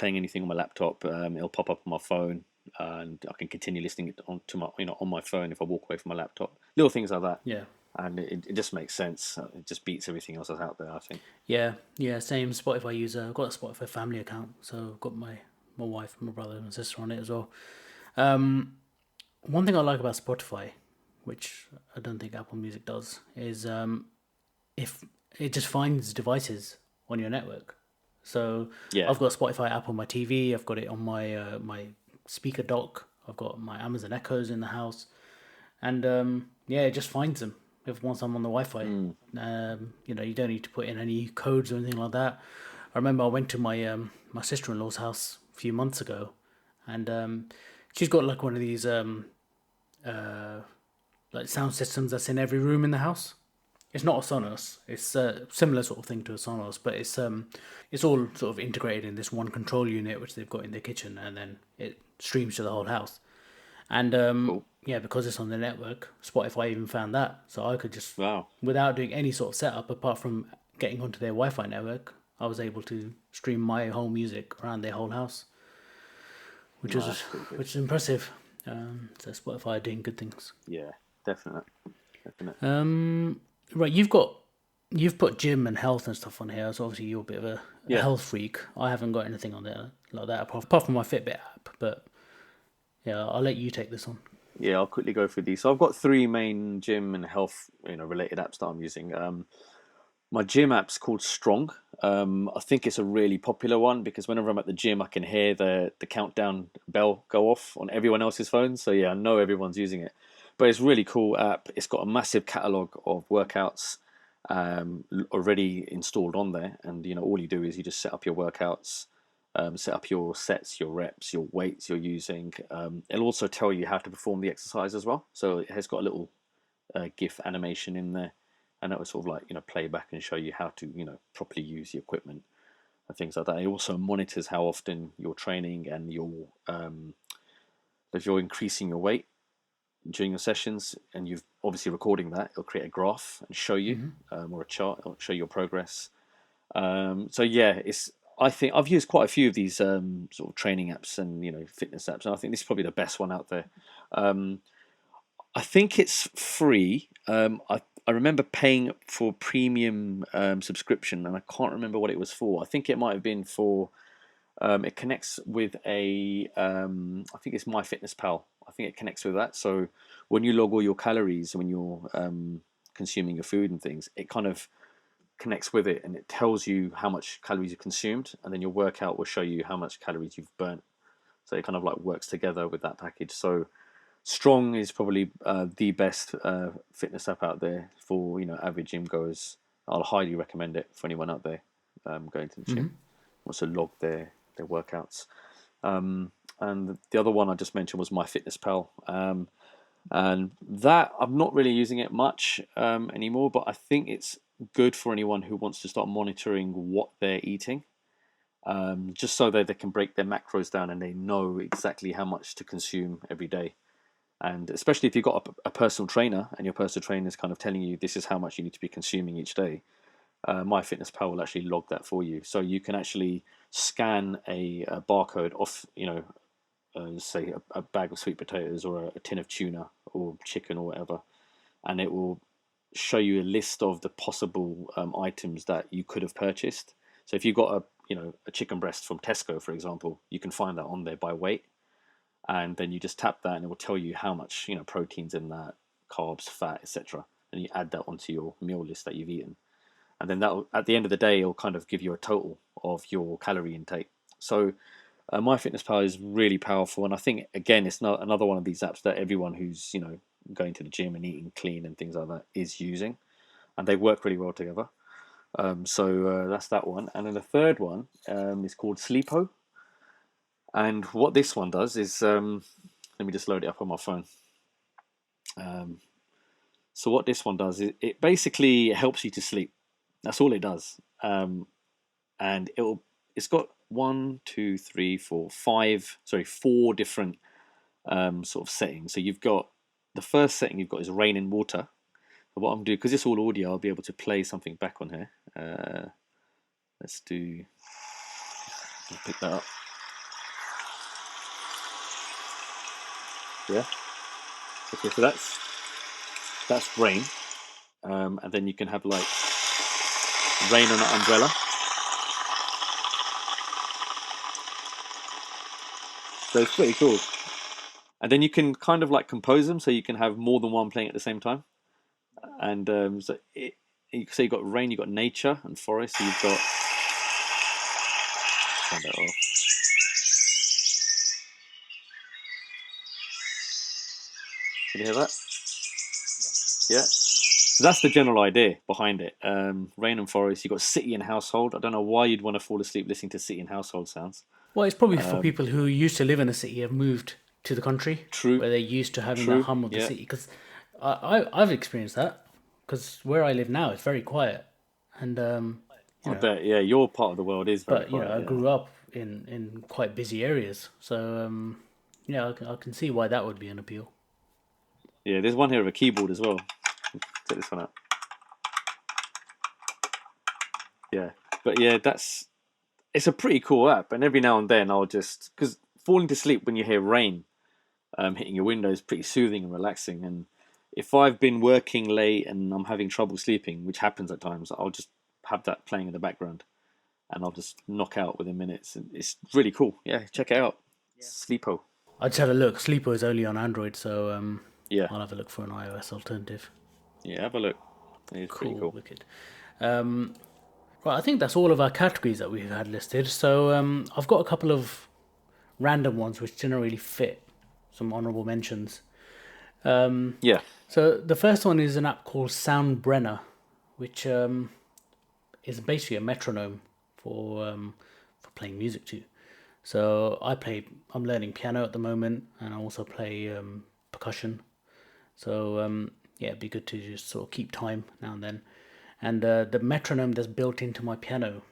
anything on my laptop, it'll pop up on my phone, and I can continue listening it on my phone if I walk away from my laptop. Little things like that. yeah. And it just makes sense. It just beats everything else that's out there, I think. Yeah, same Spotify user. I've got a Spotify family account, so I've got my wife, my brother, and my sister on it as well. One thing I like about Spotify, which I don't think Apple Music does, is if it just finds devices on your network. So Yeah. I've got a Spotify app on my TV. I've got it on my my speaker dock. I've got my Amazon Echoes in the house, and it just finds them. If once I'm on the Wi-Fi, you don't need to put in any codes or anything like that. I remember I went to my my sister-in-law's house a few months ago, and she's got like one of these like sound systems that's in every room in the house. It's not a Sonos. It's a similar sort of thing to a Sonos, but it's all sort of integrated in this one control unit which they've got in their kitchen, and then it streams to the whole house. And Cool. yeah, because it's on the network, Spotify even found that, so I could just, Wow. without doing any sort of setup apart from getting onto their Wi-Fi network, I was able to stream my whole music around their whole house, which Wow, that's pretty good. which is impressive. So Spotify are doing good things. Yeah, definitely. Right, you've put gym and health and stuff on here, so obviously you're a bit of a Yeah. health freak. I haven't got anything on there like that apart from my Fitbit app, but yeah, I'll let you take this on. Yeah, I'll quickly go through these. So I've got three main gym and health, related apps that I'm using. My gym app's called Strong. I think it's a really popular one because whenever I'm at the gym, I can hear the countdown bell go off on everyone else's phone. So yeah, I know everyone's using it. But it's a really cool app. It's got a massive catalog of workouts already installed on there, and all you do is you just set up your workouts, set up your sets, your reps, your weights you're using. It'll also tell you how to perform the exercise as well. So it has got a little GIF animation in there, and that will sort of like play back and show you how to properly use the equipment and things like that. It also monitors how often you're training and if you're increasing your weight during your sessions, and you've obviously recording that, it'll create a graph and show you, or a chart, it'll show your progress. So yeah, I think I've used quite a few of these sort of training apps and fitness apps, and I think this is probably the best one out there. I think it's free. I remember paying for premium subscription, and I can't remember what it was for. I think it might have been for. It connects with I think it's MyFitnessPal. I think it connects with that. So when you log all your calories when you're consuming your food and things, it kind of connects with it, and it tells you how much calories you consumed, and then your workout will show you how much calories you've burnt. So it kind of like works together with that package. So Strong is probably the best fitness app out there for average gym goers. I'll highly recommend it for anyone out there going to the gym. Also log their workouts. And the other one I just mentioned was MyFitnessPal. And that I'm not really using it much anymore, but I think it's good for anyone who wants to start monitoring what they're eating, just so that they can break their macros down and they know exactly how much to consume every day. And especially if you've got a personal trainer and your personal trainer is kind of telling you this is how much you need to be consuming each day, MyFitnessPal will actually log that for you. So you can actually scan a barcode off, say a bag of sweet potatoes or a tin of tuna or chicken or whatever, and it will show you a list of the possible items that you could have purchased. So if you've got a chicken breast from Tesco, for example, you can find that on there by weight, and then you just tap that and it will tell you how much proteins in that, carbs, fat, etc., and you add that onto your meal list that you've eaten, and then that at the end of the day it'll kind of give you a total of your calorie intake. So MyFitnessPal is really powerful, and I think again it's not another one of these apps that everyone who's going to the gym and eating clean and things like that is using, and they work really well together. So that's that one, and then the third one is called Sleepo. And what this one does is, let me just load it up on my phone. So what this one does is it basically helps you to sleep. That's all it does. And it's got four different sort of settings. So you've got the first setting you've got is rain and water. But what I'm doing, because it's all audio, I'll be able to play something back on here. Let's pick that up. Yeah. Okay, so that's rain, and then you can have like rain on an umbrella. So it's pretty cool. And then you can kind of like compose them, so you can have more than one playing at the same time. And so you've got rain, you've got nature and forest. So you've got turn that off. Can you hear that? Yeah. So that's the general idea behind it. Rain and forest. You've got city and household. I don't know why you'd want to fall asleep listening to city and household sounds. Well, it's probably for people who used to live in the city have moved to the country, True. where they're used to having the hum of the city. Because I've experienced that. Because where I live now, it's very quiet, and I bet, yeah, your part of the world is very quiet. I grew up in quite busy areas, so I can see why that would be an appeal. Yeah, there's one here of a keyboard as well. Take this one out. Yeah, but yeah, it's a pretty cool app, and every now and then I'll just, because falling to sleep when you hear rain hitting your window is pretty soothing and relaxing. And if I've been working late and I'm having trouble sleeping, which happens at times, I'll just have that playing in the background, and I'll just knock out within minutes. And it's really cool. Yeah, check it out. Yeah. Sleepo. I just had a look. Sleeper is only on Android, so Yeah, I'll have a look for an iOS alternative. yeah, have a look. It's pretty Cool, cool. wicked. Right, I think that's all of our categories that we've had listed. So I've got a couple of random ones which didn't really fit. Some honorable mentions. Yeah, So the first one is an app called Soundbrenner, which is basically a metronome for playing music to. So I'm learning piano at the moment, and I also play percussion. So yeah, it'd be good to just sort of keep time now and then. And the metronome that's built into my piano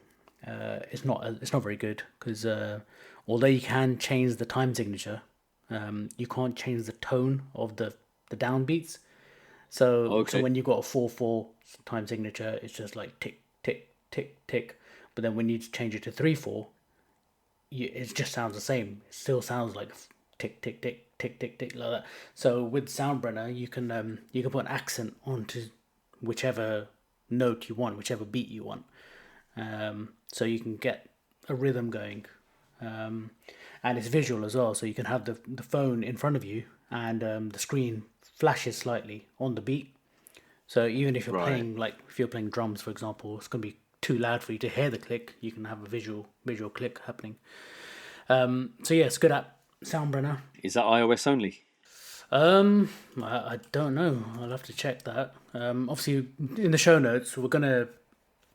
it's not very good because although you can change the time signature, you can't change the tone of the downbeats. So okay, when you've got a 4/4 time signature, it's just like tick tick tick tick. But then when you change it to 3/4, it just sounds the same. It still sounds like tick tick tick tick tick tick like that. So with Soundbrenner, you can put an accent onto whichever note you want, whichever beat you want. So you can get a rhythm going, and it's visual as well. So you can have the phone in front of you, and the screen flashes slightly on the beat. So even if you're right. playing like if you're playing drums, for example, it's going to be too loud for you to hear the click. You can have a visual click happening. So yeah, it's a good app, Soundbrenner. Is that iOS only? I don't know. I'll have to check that. Obviously, in the show notes, we're gonna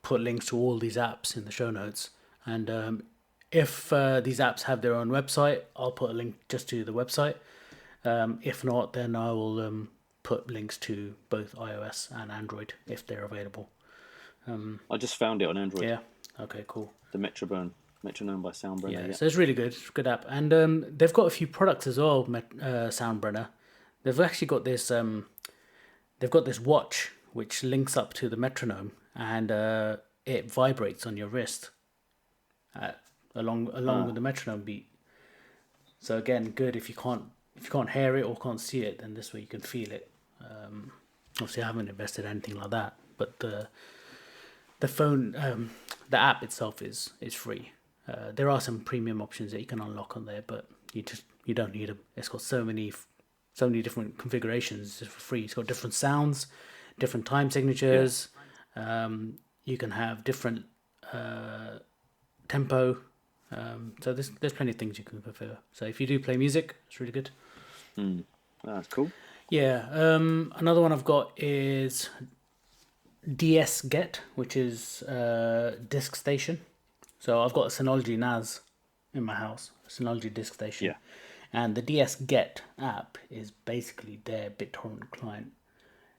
put links to all these apps in the show notes, and if these apps have their own website, I'll put a link just to the website. If not, then I will put links to both iOS and Android if they're available. I just found it on Android. Yeah. Okay. Cool. The Metronome by Soundbrenner. Yeah. Yeah. So it's really good. It's a good app, and they've got a few products as well. Soundbrenner. They've actually got this. They've got this watch which links up to the metronome, and it vibrates on your wrist along with the metronome beat. So again, good if you can't hear it or can't see it, then this way you can feel it. Obviously, I haven't invested anything like that, but the phone the app itself is free. There are some premium options that you can unlock on there, but you don't need them. It's got so many different configurations just for free. It's got different sounds, different time signatures. You can have different tempo. So there's plenty of things you can configure. So if you do play music, it's really good. That's cool. Yeah. Another one I've got is DS Get, which is Disk Station. So I've got a Synology NAS in my house, a Synology Disk Station. Yeah. And the DS Get app is basically their BitTorrent client.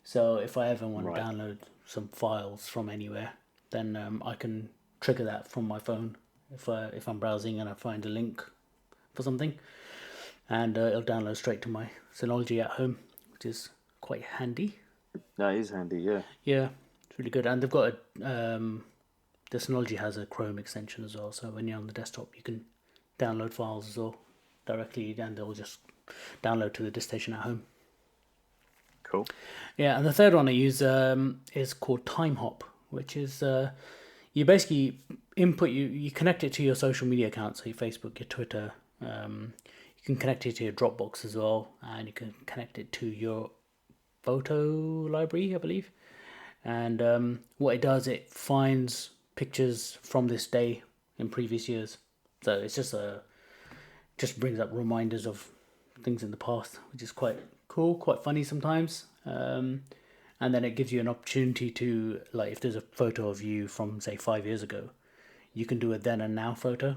So if I ever want to download some files from anywhere, then I can trigger that from my phone if I'm browsing and I find a link for something, and it'll download straight to my Synology at home, which is quite handy. That is handy. Yeah. Yeah, it's really good. And they've got the Synology has a Chrome extension as well, so when you're on the desktop, you can download files as well directly, and they'll just download to the disk station at home. Cool. Yeah, and the third one I use is called TimeHop, which is you basically you connect it to your social media accounts, so your Facebook, your Twitter. You can connect it to your Dropbox as well, and you can connect it to your photo library, I believe. And what it does, it finds pictures from this day in previous years. So it's just brings up reminders of things in the past, which is quite cool, quite funny sometimes. And then it gives you an opportunity to, like, if there's a photo of you from say 5 years ago, you can do a then and now photo.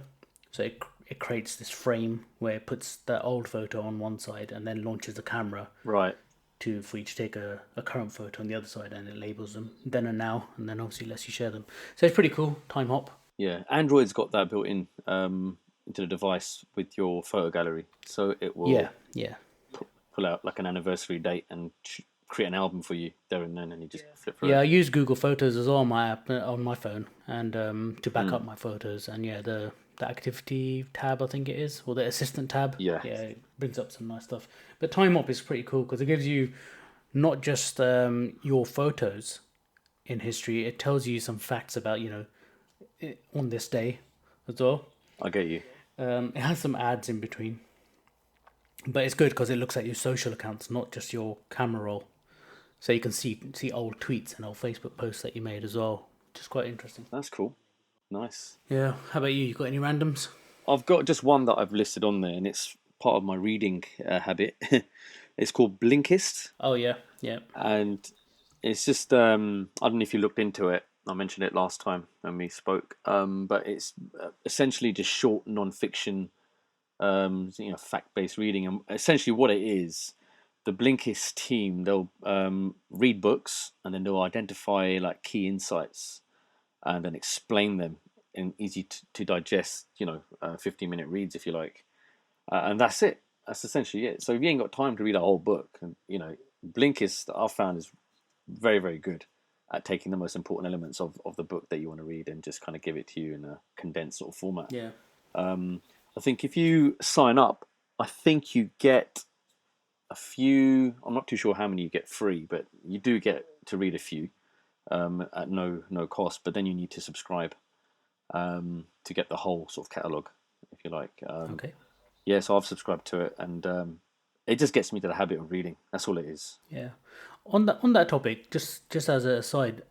So it creates this frame where it puts that old photo on one side and then launches the camera Right. for you to take a current photo on the other side, and it labels them then and now, and then obviously lets you share them. So it's pretty cool. TimeHop. Yeah. Android's got that built in into the device with your photo gallery, so it will Yeah. pull out like an anniversary date and create an album for you there and then, and you just flip through Yeah, I it. use Google Photos as well on my app on my phone, and to back up my photos. And yeah, the activity tab, I think it is, or the assistant tab. Yeah. Yeah, it brings up some nice stuff. But TimeHop is pretty cool because it gives you not just your photos in history. It tells you some facts about on this day as well. I get you. It has some ads in between. But it's good because it looks at your social accounts, not just your camera roll. So you can see old tweets and old Facebook posts that you made as well, which is quite interesting. That's cool. Nice. Yeah. How about you? You got any randoms? I've got just one that I've listed on there, and it's part of my reading habit. It's called Blinkist, Oh yeah, yeah. and it's just I don't know if you looked into it. I mentioned it last time when we spoke, but it's essentially just short non-fiction, fact-based reading. And essentially, what it is, the Blinkist team, they'll read books and then they'll identify like key insights and then explain them in easy to digest, 15-minute reads if you like, and that's it. That's essentially it. So if you ain't got time to read a whole book, and Blinkist I've found is very very good at taking the most important elements of the book that you want to read and just kind of give it to you in a condensed sort of format. Yeah. I think if you sign up, I think you get a few. I'm not too sure how many you get free, but you do get to read a few at no cost. But then you need to subscribe to get the whole sort of catalog, if you like. Okay. Yeah, so I've subscribed to it, and it just gets me to the habit of reading. That's all it is. Yeah. On that topic, just as a aside,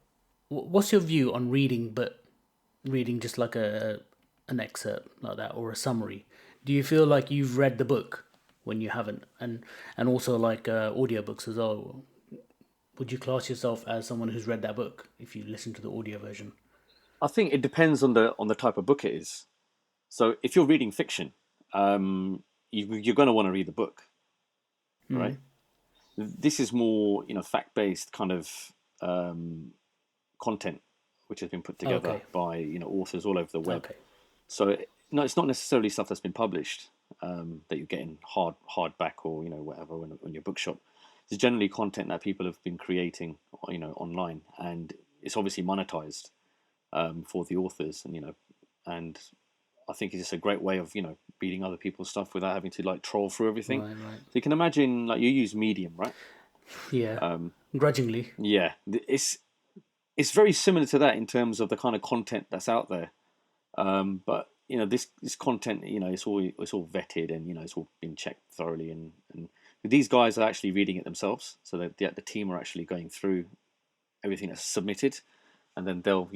what's your view on reading, but reading just like an excerpt like that or a summary? Do you feel like you've read the book when you haven't? And also like audiobooks as well. Would you class yourself as someone who's read that book if you listen to the audio version? I think it depends on the type of book it is. So if you're reading fiction, you're going to want to read the book, right? This is more, fact based kind of content, which has been put together Okay. by authors all over the web. Okay. So no, it's not necessarily stuff that's been published that you're getting hardback or whatever on your bookshop. It's generally content that people have been creating, online, and it's obviously monetized for the authors, and I think it's just a great way of reading other people's stuff without having to like troll through everything. Right. Right. So you can imagine, like, you use Medium, right? Yeah. Grudgingly. Yeah, it's very similar to that in terms of the kind of content that's out there. But this content, it's all vetted and it's all been checked thoroughly, and these guys are actually reading it themselves. So that the team are actually going through everything that's submitted, and then they'll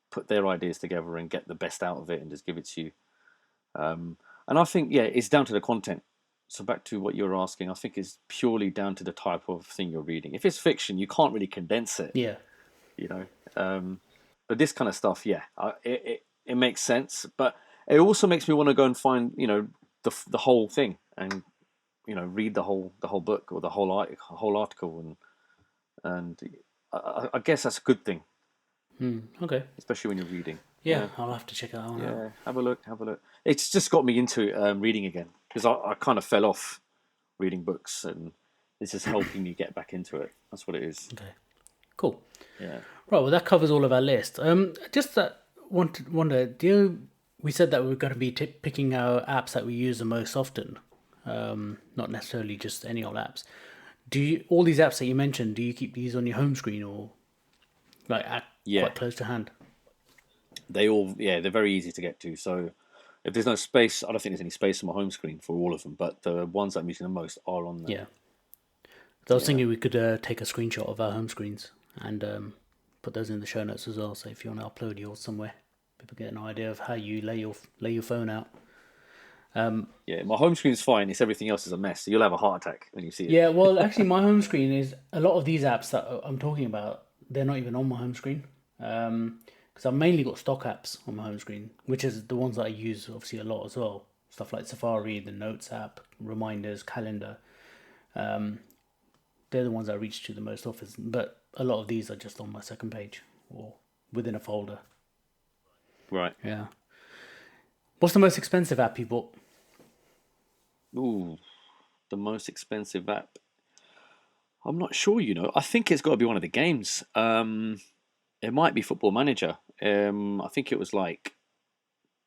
put their ideas together and get the best out of it and just give it to you. And I think, yeah, it's down to the content. So back to what you were asking, I think it's purely down to the type of thing you're reading. If it's fiction, you can't really condense it, Yeah. you know. But this kind of stuff, yeah, it makes sense. But it also makes me want to go and find, the whole thing and read the whole book or the whole article, and I guess that's a good thing, Okay. especially when you're reading. Yeah, I'll have to check that one out. Yeah, have a look. It's just got me into reading again because I kind of fell off reading books, and this is helping me get back into it. That's what it is. Okay. Cool. Yeah. Right. Well, that covers all of our list. Just that wonder. We said that we are going to be picking our apps that we use the most often. Not necessarily just any old apps. All these apps that you mentioned? Do you keep these on your home screen or like Yeah. quite close to hand? They're very easy to get to. So if there's no space, I don't think there's any space on my home screen for all of them. But the ones that I'm using the most are on there. Yeah. So I was thinking we could take a screenshot of our home screens and put those in the show notes as well. So if you want to upload yours somewhere, people get an idea of how you lay your phone out. Yeah, my home screen is fine. It's everything else is a mess. So you'll have a heart attack when you see it. Yeah, well, actually, my home screen is a lot of these apps that I'm talking about. They're not even on my home screen because I've mainly got stock apps on my home screen, which is the ones that I use obviously a lot as well. Stuff like Safari, the Notes app, reminders, calendar. They're the ones I reach to the most often. But a lot of these are just on my second page or within a folder. Right. Yeah. What's the most expensive app you bought? Ooh, the most expensive app. I'm not sure. I think it's got to be one of the games. It might be Football Manager. I think it was like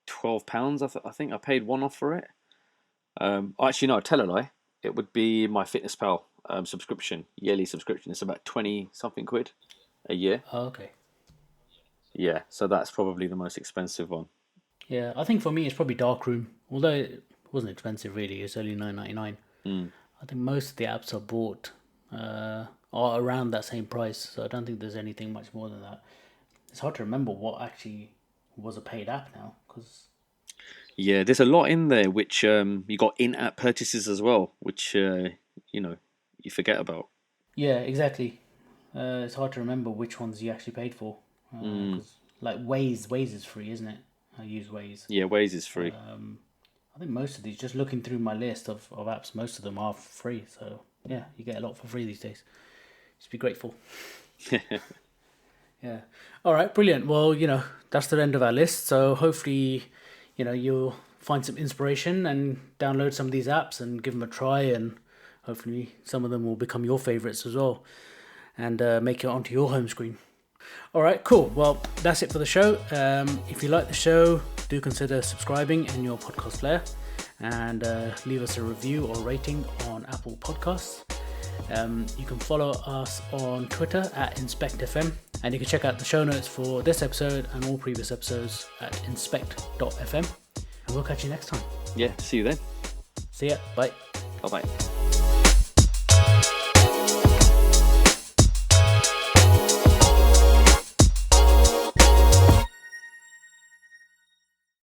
£12. I think I paid one off for it. Actually, no, tell a lie. It would be my FitnessPal subscription, yearly subscription. It's about 20 something quid a year. Oh, okay. Yeah, so that's probably the most expensive one. Yeah, I think for me it's probably Darkroom. Although wasn't expensive really. It's only $9.99. Mm. I think most of the apps I bought are around that same price, so I don't think there's anything much more than that. It's hard to remember what actually was a paid app now, because Yeah, there's a lot in there which you got in-app purchases as well, which you forget about. yeah, exactly. It's hard to remember which ones you actually paid for. 'Cause, like Waze is free, isn't it? I use Waze. Yeah, Waze is free. I think most of these, just looking through my list of apps, most of them are free. So yeah, you get a lot for free these days. Just be grateful. Yeah. All right, brilliant. Well, that's the end of our list. So hopefully, you'll find some inspiration and download some of these apps and give them a try, and hopefully some of them will become your favorites as well and make it onto your home screen. All right, cool. Well, that's it for the show. If you like the show, do consider subscribing in your podcast player and leave us a review or rating on Apple Podcasts. You can follow us on Twitter at InspectFM, and you can check out the show notes for this episode and all previous episodes at inspect.fm. And we'll catch you next time. Yeah, see you then. See ya. Bye. Bye-bye.